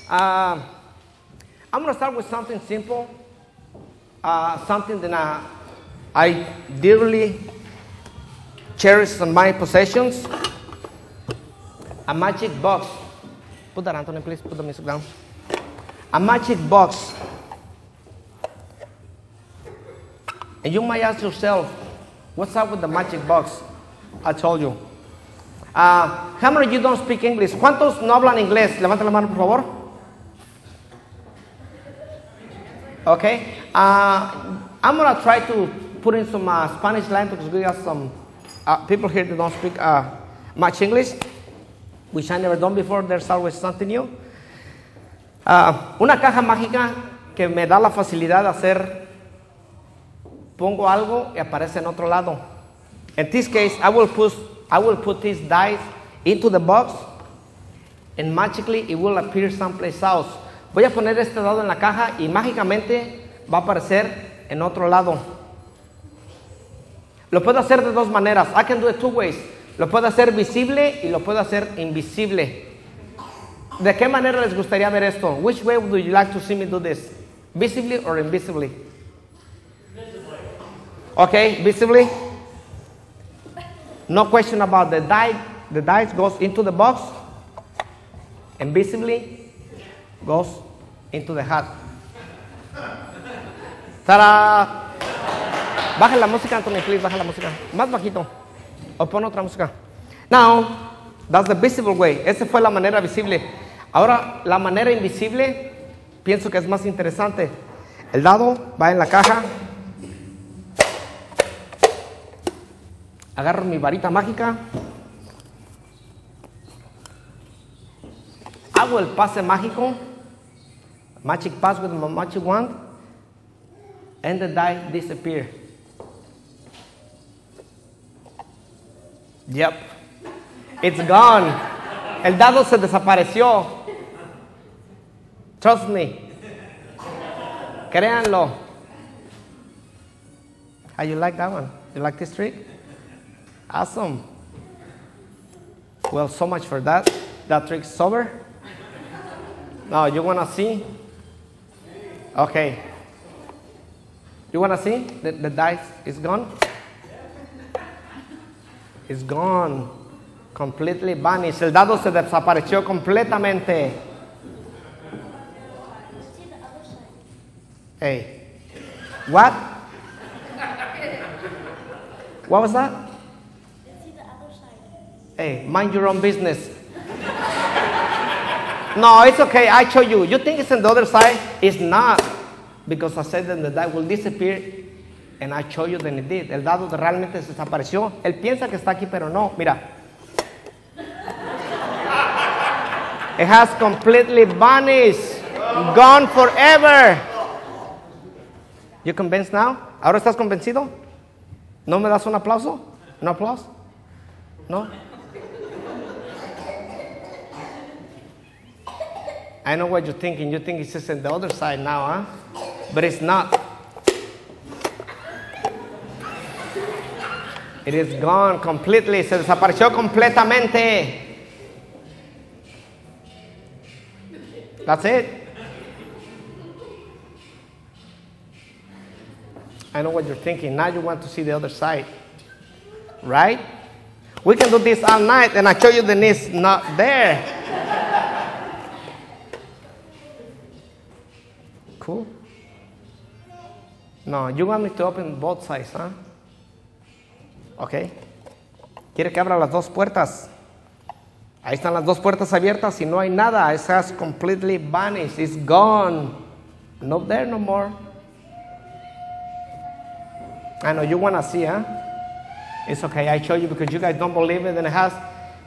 I'm going to start with something simple, something that I dearly cherish in my possessions, a magic box. Put that, Anthony, please. Put the music down. A magic box. And you might ask yourself, what's up with the magic box? I told you. How many of you don't speak English? ¿Cuántos no hablan inglés? Levanta la mano, por favor. Okay. I'm going to try to put in some Spanish line because we have some people here that don't speak much English, which I never done before. There's always something new. Una caja mágica que me da la facilidad de hacer, pongo algo y aparece en otro lado. In this case, I will put these dice into the box and magically it will appear someplace else. Voy a poner este dado en la caja y mágicamente va a aparecer en otro lado. Lo puedo hacer de dos maneras. I can do it two ways. Lo puedo hacer visible y lo puedo hacer invisible. ¿De qué manera les gustaría ver esto? Which way would you like to see me do this? Visibly or invisibly? Visibly. Okay, visibly. No question about the die. The dice goes into the box. And visibly goes into the hat. ¡Tada! Baja la música, Anthony, please. Baja la música. Más bajito. O pon otra música. Now, that's the visible way. Esa fue la manera visible. Ahora, la manera invisible, pienso que es más interesante. El dado va en la caja. Agarro mi varita mágica. Hago el pase mágico. Magic pass with my magic wand. And the die disappear. Yep. It's gone. El dado se desapareció. Trust me. Créanlo. How you like that one? You like this trick? Awesome. Well, so much for that. That trick's over. Now, you want to see? Okay. You want to see? The dice is gone? It's gone. Completely vanished. El dado se desapareció completamente. Hey. What? What was that? Hey, mind your own business. No, it's okay. I show you. You think it's on the other side? It's not. Because I said that the die will disappear. And I show you that it did. El dado realmente se desapareció. Él piensa que está aquí, pero no. Mira. It has completely vanished. Gone forever. You convinced now? ¿Ahora estás convencido? ¿No me das un aplauso? ¿No aplauso? ¿No? I know what you're thinking. You think it's just on the other side now, huh? But it's not. It is gone completely. Se desapareció completamente. That's it. I know what you're thinking. Now you want to see the other side. Right? We can do this all night and I show you the it's not there. Cool. No, you want me to open both sides, huh? Okay. Quiere que abra las dos puertas. Ahí están las dos puertas abiertas y no hay nada. It has completely vanished. It's gone. Not there no more. I know you want to see, huh? It's okay. I show you because you guys don't believe it and it has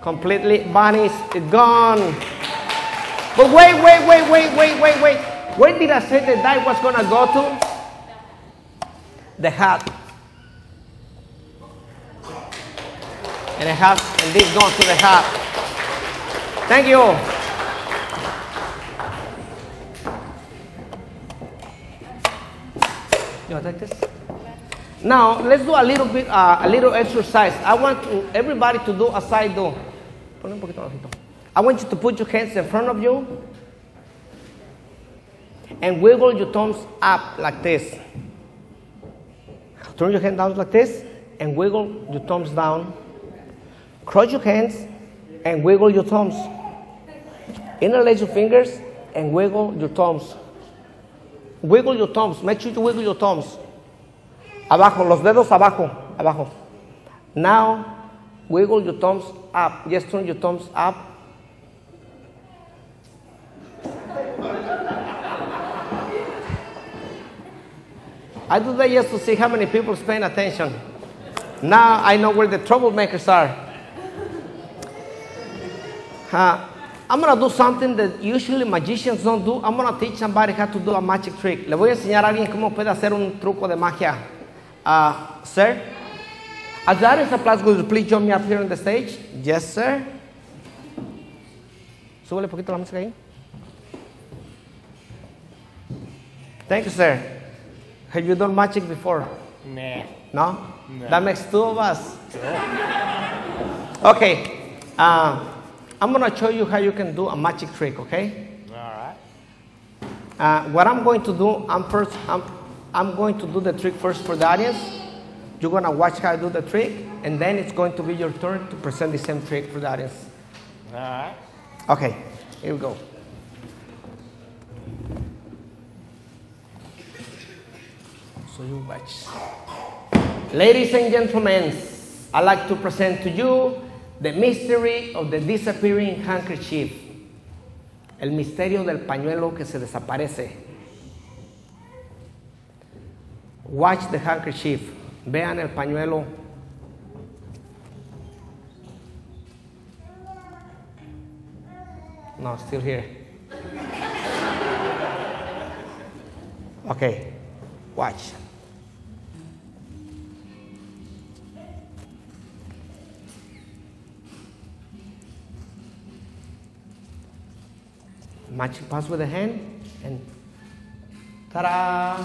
completely vanished. It's gone. But wait. Where did I say the die was going to go to? The hat. And this goes to the hat. Thank you. You want to take this? Now let's do a little exercise. I want everybody to do a side do. I want you to put your hands in front of you. and wiggle your thumbs up like this. Turn your hand down like this and wiggle your thumbs down. Cross your hands and wiggle your thumbs. Interlace your fingers and wiggle your thumbs. Wiggle your thumbs. Make sure you wiggle your thumbs. Abajo, los dedos abajo, abajo. Now, wiggle your thumbs up. Just turn your thumbs up. I do that just to see how many people is paying attention. Now I know where the troublemakers are. I'm going to do something that usually magicians don't do. I'm going to teach somebody how to do a magic trick. Le voy a enseñar a alguien cómo puede hacer un truco de magia. Sir, as the audience applause, will you please join me up here on the stage? Yes, sir. Súbele poquito la música ahí. Thank you, sir. Have you done magic before? Nah. No? No. That makes two of us. Sure. Okay. I'm going to show you how you can do a magic trick, okay? All right. What I'm going to do, I'm going to do the trick first for the audience. You're going to watch how I do the trick, and then it's going to be your turn to present the same trick for the audience. All right. Okay, here we go. So you watch. Ladies and gentlemen, I'd like to present to you the mystery of the disappearing handkerchief. El misterio del pañuelo que se desaparece. Watch the handkerchief. Vean el pañuelo. No, still here. Okay, watch. Magic pass with the hand and ta-da!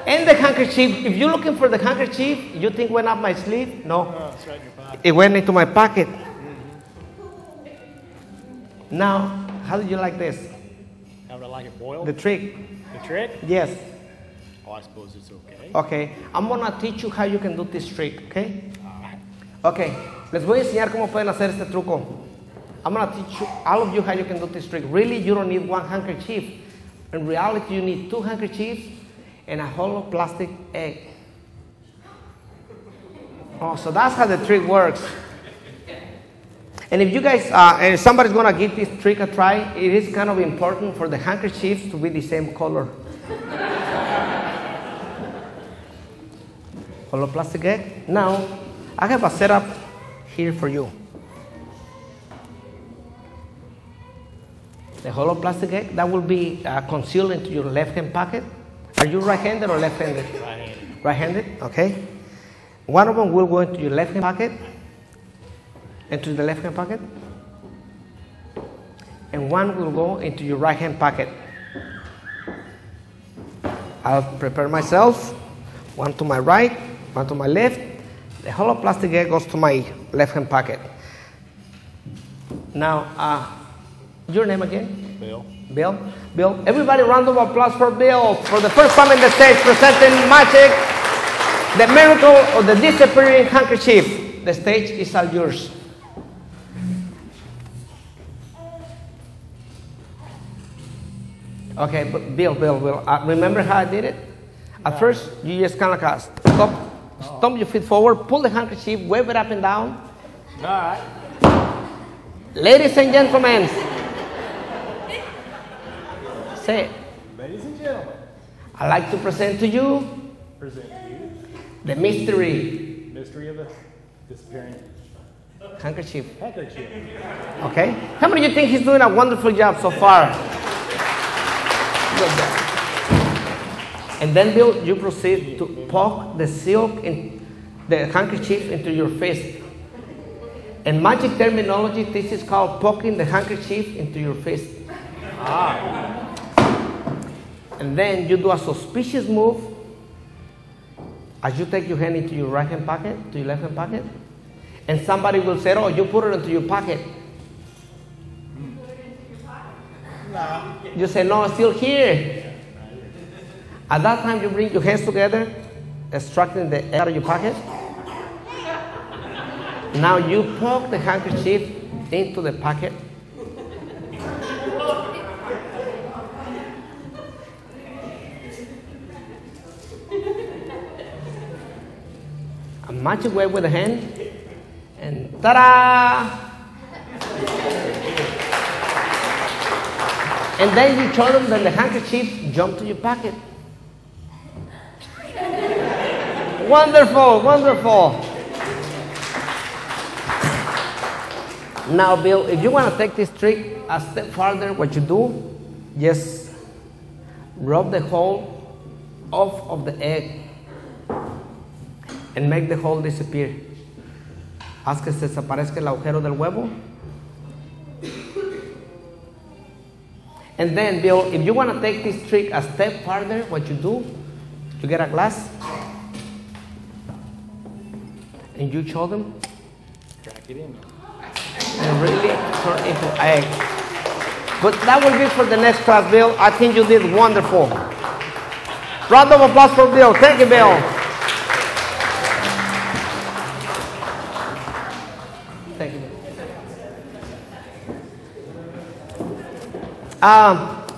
And the handkerchief, if you're looking for the handkerchief, you think went up my sleeve? No. Oh, it's right in your pocket. It went into my pocket. Now, how do you like this? How would I like it boiled? The trick. The trick? Yes. Oh, I suppose it's okay. Okay. I'm going to teach you how you can do this trick, okay? All right. Okay. Les voy a enseñar cómo pueden hacer este truco. I'm going to teach you, all of you how you can do this trick. Really, you don't need one handkerchief. In reality, you need two handkerchiefs and a hollow plastic egg. Oh, so that's how the trick works. And if you guys, and if somebody's going to give this trick a try, it is kind of important for the handkerchiefs to be the same color. Hollow plastic egg. Now, I have a setup here for you. The hollow plastic egg, that will be concealed into your left-hand pocket. Are you right-handed or left-handed? Right-handed. Right-handed, okay. One of them will go into your left-hand pocket, into the left-hand pocket, and one will go into your right-hand pocket. I'll prepare myself, one to my right, one to my left. The hollow plastic egg goes to my left-hand pocket. Now, your name again? Bill. Bill? Bill, everybody round of applause for Bill for the first time in the stage presenting magic, the miracle of the disappearing handkerchief. The stage is all yours. Okay, but Bill, remember how I did it? At first, you just kind of stomp your feet forward, pull the handkerchief, wave it up and down. All right. Ladies and gentlemen, say it. Ladies and gentlemen. I'd like to present to you the mystery of the disappearing handkerchief. handkerchief. Okay? How many of you think he's doing a wonderful job so far? Good job. And then, Bill, you proceed to poke the silk in the handkerchief into your fist. In magic terminology, this is called poking the handkerchief into your fist. Ah. And then you do a suspicious move as you take your hand into your right hand pocket, to your left hand pocket, And somebody will say, oh, you put it into your pocket. No. You say, no, it's still here. At that time, you bring your hands together, extracting the air out of your pocket. Now you poke the handkerchief into the pocket. A magic way with the hand, and ta-da! And then you show them that the handkerchief jump to your pocket. Wonderful, wonderful. Now, Bill, if you want to take this trick a step further, what you do, just rub the hole off of the egg and make the hole disappear. Haz que se desaparezca el agujero del huevo. And then, Bill, if you want to take this trick a step further, what you do, you get a glass and you show them. Crack it in. And really turn into egg. But that will be for the next class, Bill. I think you did wonderful. Round of applause for Bill. Thank you, Bill. Thank you, Bill.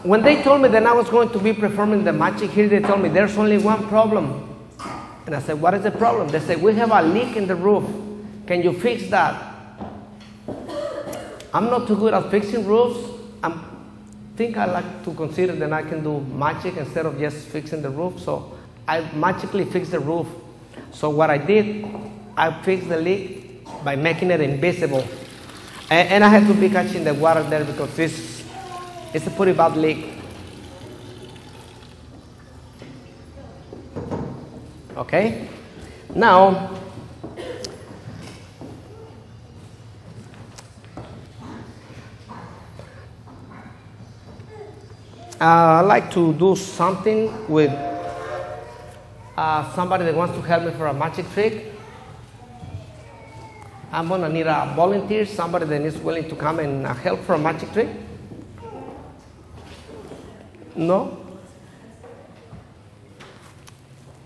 When they told me that I was going to be performing the magic here, they told me there's only one problem. And I said, what is the problem? They said, we have a leak in the roof. Can you fix that? I'm not too good at fixing roofs. I think I like to consider that I can do magic instead of just fixing the roof. So I magically fixed the roof. So what I did, I fixed the leak by making it invisible. And I had to be catching the water there because it's a pretty bad leak. Okay? Now, I like to do something with somebody that wants to help me for a magic trick. I'm going to need a volunteer, somebody that is willing to come and help for a magic trick. No?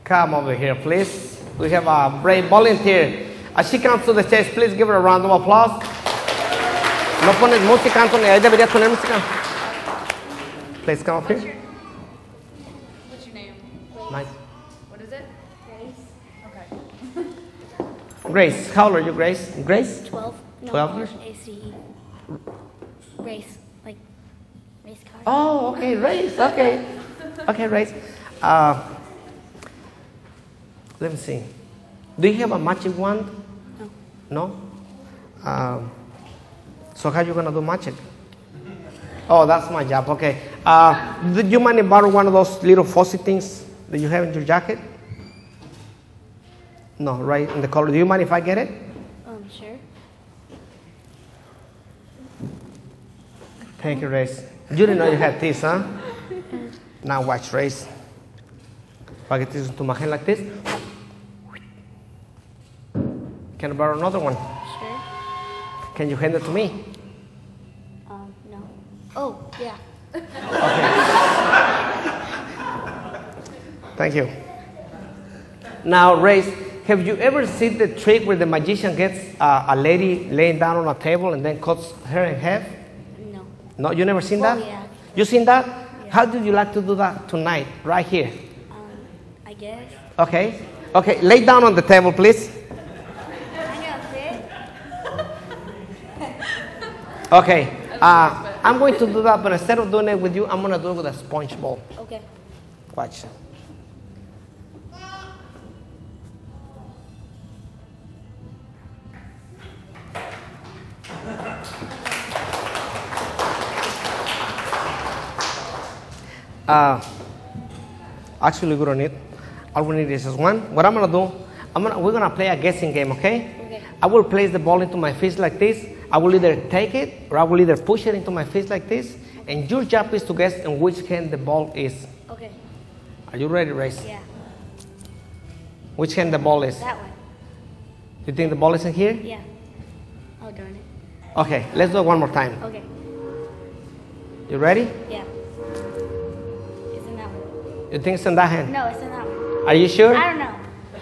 Come over here, please. We have a brave volunteer. As she comes to the stage, please give her a round of applause. No pones música, Anthony. Ahí deberías poner música. Please come up here. What's your name? Nice. What is it? Grace. Okay. Grace, how old are you, Grace? Grace? 12. No, 12 years? ACE. Race. Like, race car. Oh, okay, race. Okay. Okay, race. Let me see. Do you have a magic wand? No. No? So how are you going to do magic? Oh, that's my job. Okay. Do you mind if I borrow one of those little fuzzy things that you have in your jacket? No, right in the collar. Do you mind if I get it? Sure. Thank you, Race. You didn't know you had this, huh? Now watch, Race. If I get this into my hand like this. Can I borrow another one? Sure. Can you hand it to me? No. Oh, yeah. Thank you. Now, Race, have you ever seen the trick where the magician gets a lady laying down on a table and then cuts her in half? No. No, you never seen Well, that? yeah. You seen that? Yeah. How do you like to do that tonight, right here? I guess. Okay. Okay, lay down on the table, please. Okay. I'm going to do that, but instead of doing it with you, I'm going to do it with a sponge ball. Okay. Watch. Actually, we don't need. All we need is just one. What I'm gonna do, we're gonna play a guessing game, okay? Okay. I will place the ball into my fist like this. I will either take it or I will either push it into my fist like this. And your job is to guess in which hand the ball is. Okay. Are you ready, Race? Yeah. Which hand the ball is? That one. You think the ball is in here? Yeah. Oh, darn it. Okay, let's do it one more time. Okay. You ready? Yeah. It's in that one. You think it's in that hand? No, it's in that one. Are you sure? I don't know.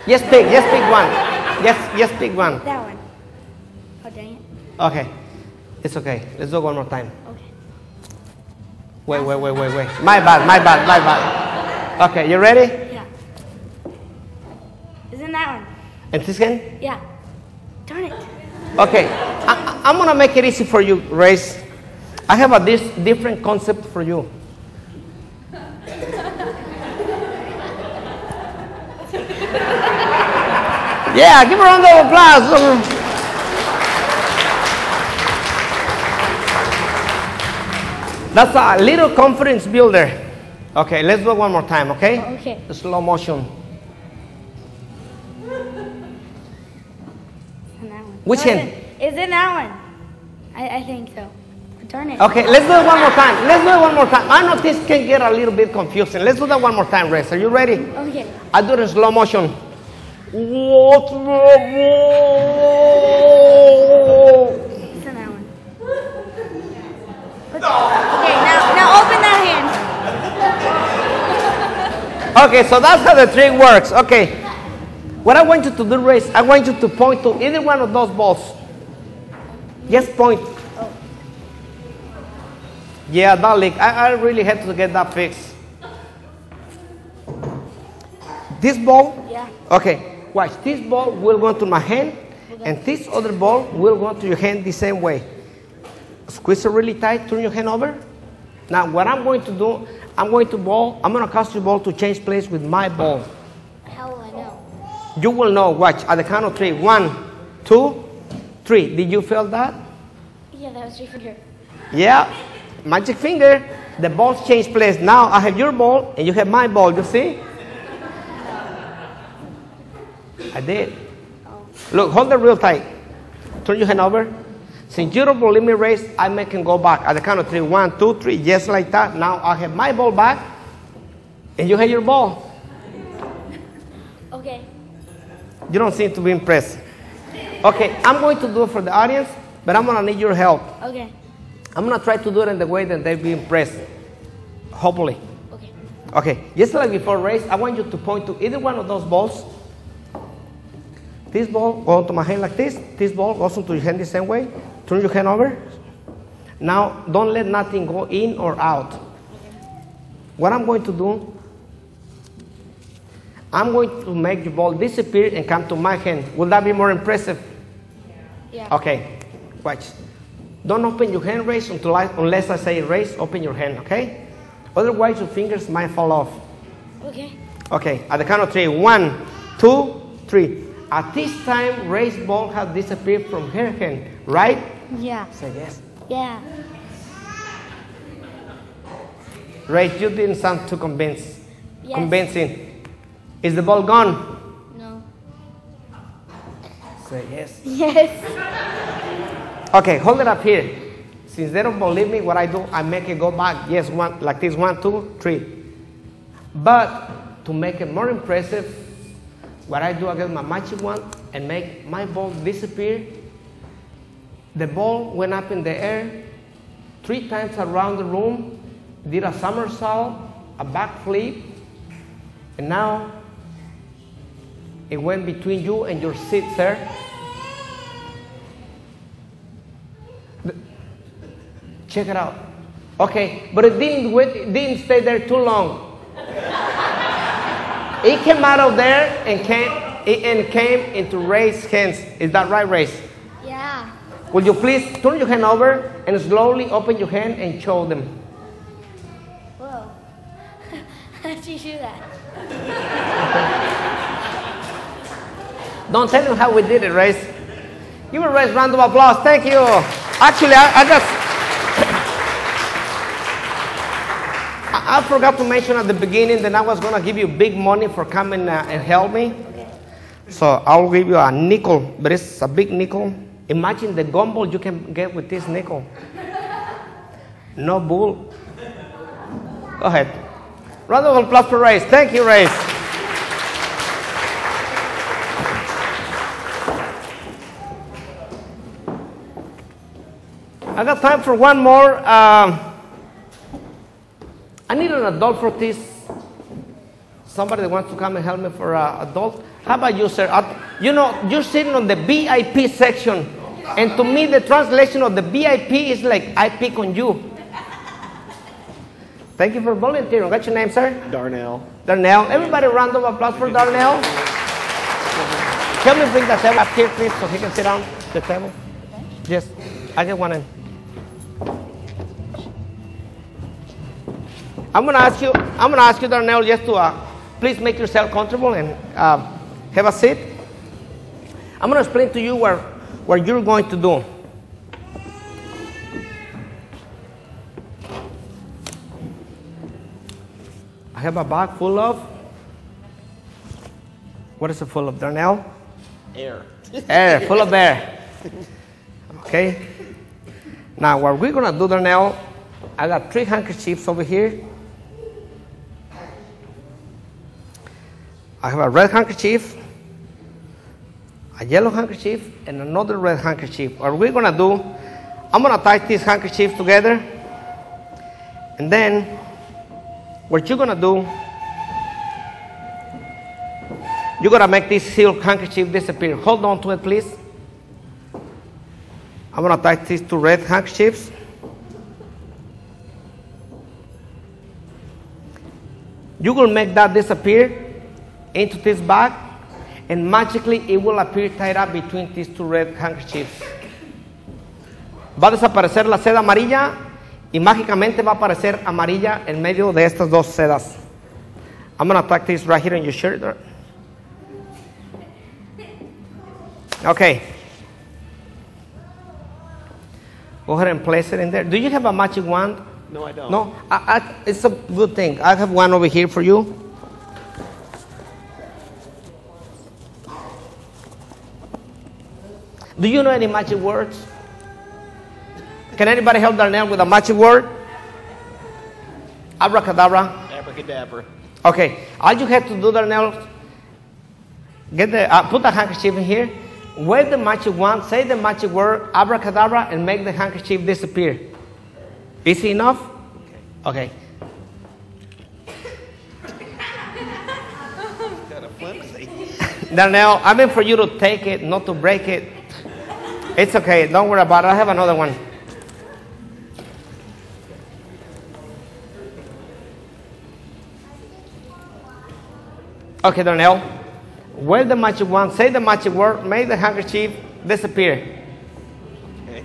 Just pick one. Just pick one. That one. Oh, dang it. Okay, it's okay. Let's do it one more time. Okay. Wait. My bad. Okay, you ready? Yeah. It's in that one. And this hand? Yeah. Darn it. Okay, I'm gonna make it easy for you, Race. I have a different concept for you. Yeah, give a round of applause. That's a little confidence builder. Okay, let's do it one more time, okay? Okay. The slow motion. It's in that one. Which No, hand? It's in that one. I think so. Darn it. Okay, let's do it one more time. I know this can get a little bit confusing. Let's do that one more time, Race. Are you ready? Okay. I do it in slow motion. It's in that one. Okay, now open that hand. Okay, so that's how the trick works. Okay, what I want you to do, Race, I want you to point to either one of those balls. Just point. Yeah, that leak. I really had to get that fixed. This ball? Yeah. Okay, watch. This ball will go to my hand, and this other ball will go to your hand the same way. Squeeze it really tight, turn your hand over. Now, what I'm going to do, I'm going to cast your ball to change place with my ball. How will I know? You will know, watch, at the count of 3. 1, 2, 3. Did you feel that? Yeah, that was your finger. Yeah, magic finger. The balls change place. Now I have your ball and you have my ball, you see? I did. Oh. Look, hold it real tight. Turn your hand over. Since you don't believe me, Race, I make him go back. At the count of 3. 1, 2, 3, just like that. Now I have my ball back and you have your ball. Okay. You don't seem to be impressed. Okay, I'm going to do it for the audience, but I'm going to need your help. Okay. I'm going to try to do it in the way that they'll be impressed. Hopefully. Okay. Okay, just like before, Race, I want you to point to either one of those balls. This ball goes to my hand like this. This ball goes into your hand the same way. Turn your hand over. Now, don't let nothing go in or out. What I'm going to do, I'm going to make your ball disappear and come to my hand. Will that be more impressive? Yeah. Okay, watch. Don't open your hand, Race, unless I say raise, open your hand, okay? Otherwise, your fingers might fall off. Okay. Okay, at the count of 3. 1, 2, 3. At this time, Ray's ball has disappeared from her hand, right? Yeah. Say yes. Yeah. Ray, you didn't sound too convincing. Yes. Is the ball gone? No. Say yes. Yes. Okay, hold it up here. Since they don't believe me, what I do, I make it go back. Yes, one like this. 1, 2, 3. But to make it more impressive, what I do, I get my magic wand and make my ball disappear. The ball went up in the air 3 times around the room, did a somersault, a backflip, and now it went between you and your seat, sir. Check it out. Okay, but it didn't stay there too long. It came out of there and came into Ray's hands. Is that right, Ray? Yeah. Will you please turn your hand over and slowly open your hand and show them? Whoa. How did you do that? Don't tell them how we did it, Ray. Give a Ray a round of applause. Thank you. Actually, I forgot to mention at the beginning that I was going to give you big money for coming and help me. Okay. So I'll give you a nickel, but it's a big nickel. Imagine the gumball you can get with this nickel. No bull. Go ahead. Round of applause for Ray. Thank you, Ray. I got time for one more. I need an adult for this. Somebody that wants to come and help me for adult. How about you, sir? You know, you're sitting on the VIP section. And to me, the translation of the VIP is like, I pick on you. Thank you for volunteering. What's your name, sir? Darnell. Darnell. Everybody, round of applause for Darnell. Help me bring the table up here, please, so he can sit down at the table. Yes, I get one in. I'm gonna ask you, Darnell, just to please make yourself comfortable and have a seat. I'm gonna explain to you what you're going to do. I have a bag full of. What is it full of, Darnell? Air. Air, full of air. Okay. Now, what we're gonna do, Darnell, I got 3 handkerchiefs over here. I have a red handkerchief, a yellow handkerchief, and another red handkerchief. What we're gonna do, I'm gonna tie these handkerchiefs together, and then what you're gonna do, you're gonna make this silk handkerchief disappear. Hold on to it, please. I'm gonna tie these 2 red handkerchiefs. You will make that disappear into this bag, and magically it will appear tied up between these 2 red handkerchiefs. Va a desaparecer la seda amarilla y mágicamente va a aparecer amarilla en medio de estas 2 sedas. I'm gonna tuck this right here in your shirt. Okay. Go ahead and place it in there. Do you have a magic wand? No, I don't. No? It's a good thing. I have one over here for you. Do you know any magic words? Can anybody help Darnell with a magic word? Abracadabra. Abracadabra. Okay. All you have to do, Darnell, get the put the handkerchief in here, wave the magic wand, say the magic word abracadabra, and make the handkerchief disappear. Easy enough? Okay. Got a flimsy. Darnell, I meant for you to take it, not to break it. It's okay. Don't worry about it. I have another one. Okay, Darnell. Wave the magic wand, say the magic word, make the handkerchief disappear. Okay.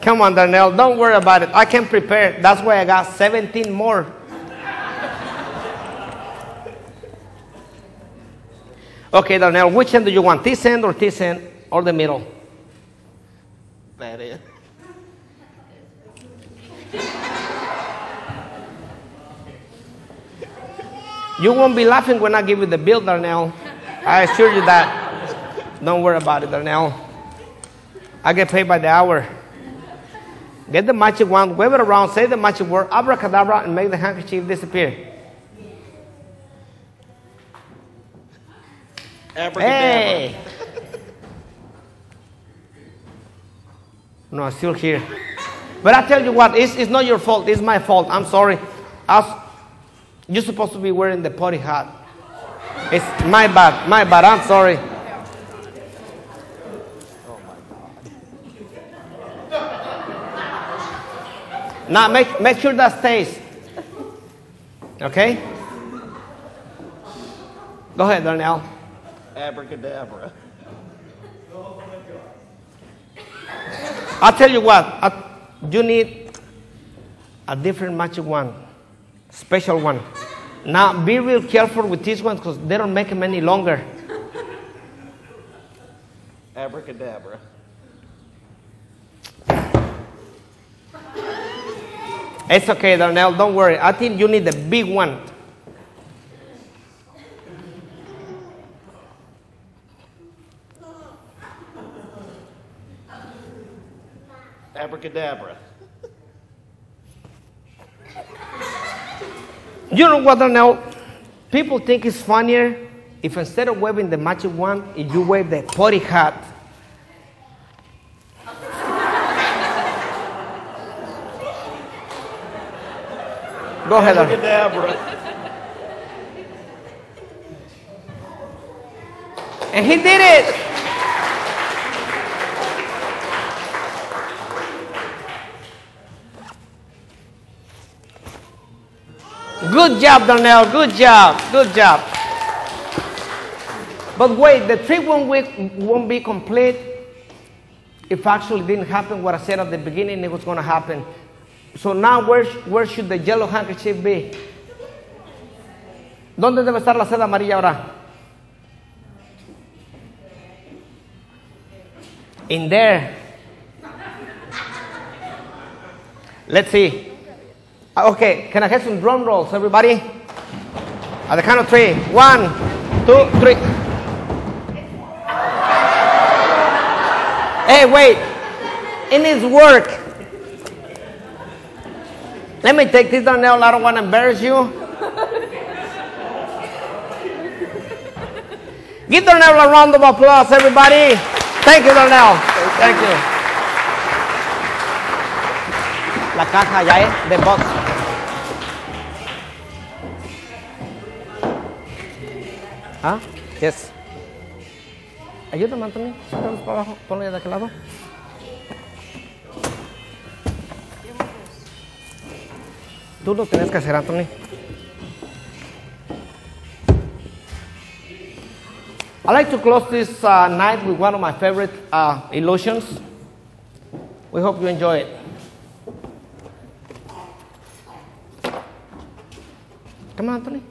Come on, Darnell. Don't worry about it. I can prepare. That's why I got 17 more. Okay, Darnell, which end do you want? This end or the middle? That is. You won't be laughing when I give you the bill, Darnell. I assure you that. Don't worry about it, Darnell. I get paid by the hour. Get the magic wand, wave it around, say the magic word, abracadabra, and make the handkerchief disappear. Abracadabra. Hey! No, I'm still here. But I tell you what, it's not your fault. It's my fault. I'm sorry. You're supposed to be wearing the potty hat. It's my bad. My bad. I'm sorry. Now make sure that stays. Okay? Go ahead, Darnell. Abracadabra. I'll tell you what. You need a different magic one. Special one. Now be real careful with these ones because they don't make them any longer. Abracadabra. It's okay, Darnell. Don't worry. I think you need the big one. Abracadabra. You know what, Darnell? People think it's funnier if instead of waving the magic wand, if you wave the potty hat. Go ahead. Abracadabra. And he did it. Good job, Darnell. Good job. Good job. But wait, the trick won't be complete if actually didn't happen what I said at the beginning it was going to happen. So now where should the yellow handkerchief be? ¿Dónde debe estar la seda amarilla ahora? In there. Let's see. Okay, can I have some drum rolls, everybody? At the count of 3. 1, 2, 3. Hey, wait. It needs work. Let me take this, Darnell. I don't want to embarrass you. Give Darnell a round of applause, everybody. Thank you, Darnell. Thank you. La caja ya, the box. ¿Ah? Yes. Ayúdame, Anthony. Sácalos para abajo. Ponlo de aquel lado. Tú lo tienes que hacer, Anthony. I like to close this night with one of my favorite illusions. We hope you enjoy it. Come on, Anthony.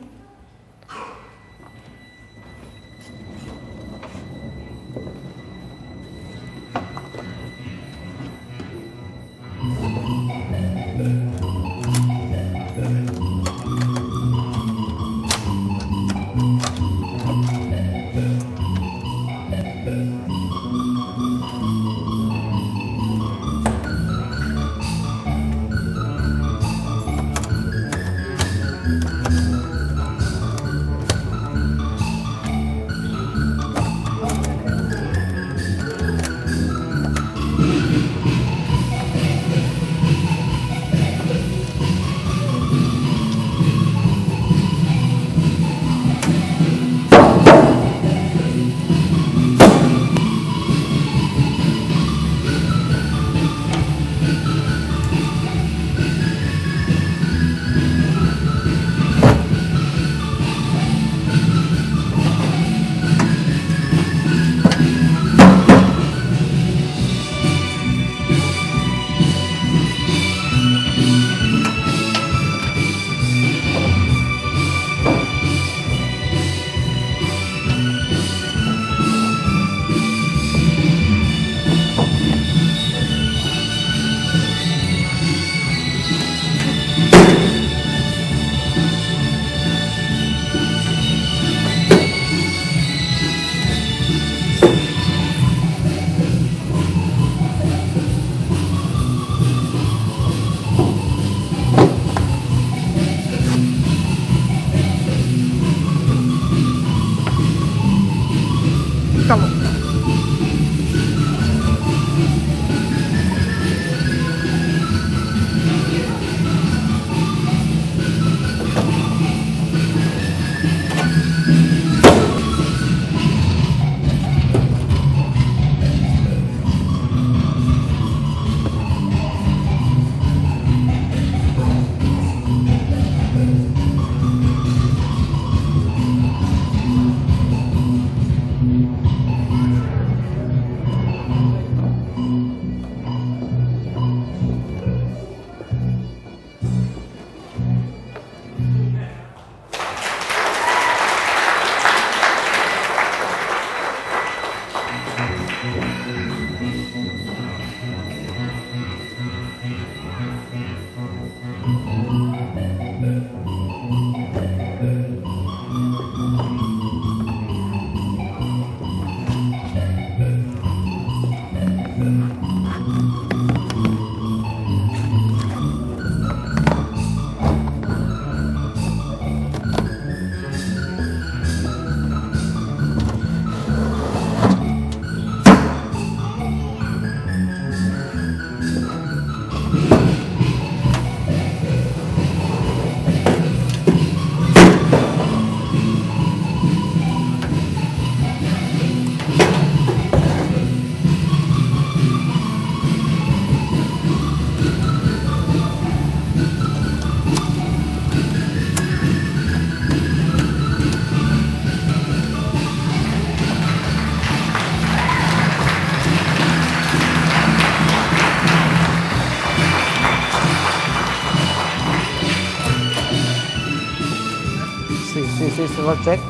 See, sound check.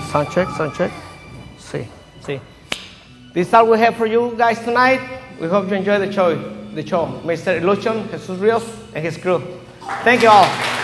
Sound check, sound check. See, see. This is all we have for you guys tonight. We hope you enjoy the show. Mr. Illusion, Jesus Rios, and his crew. Thank you all.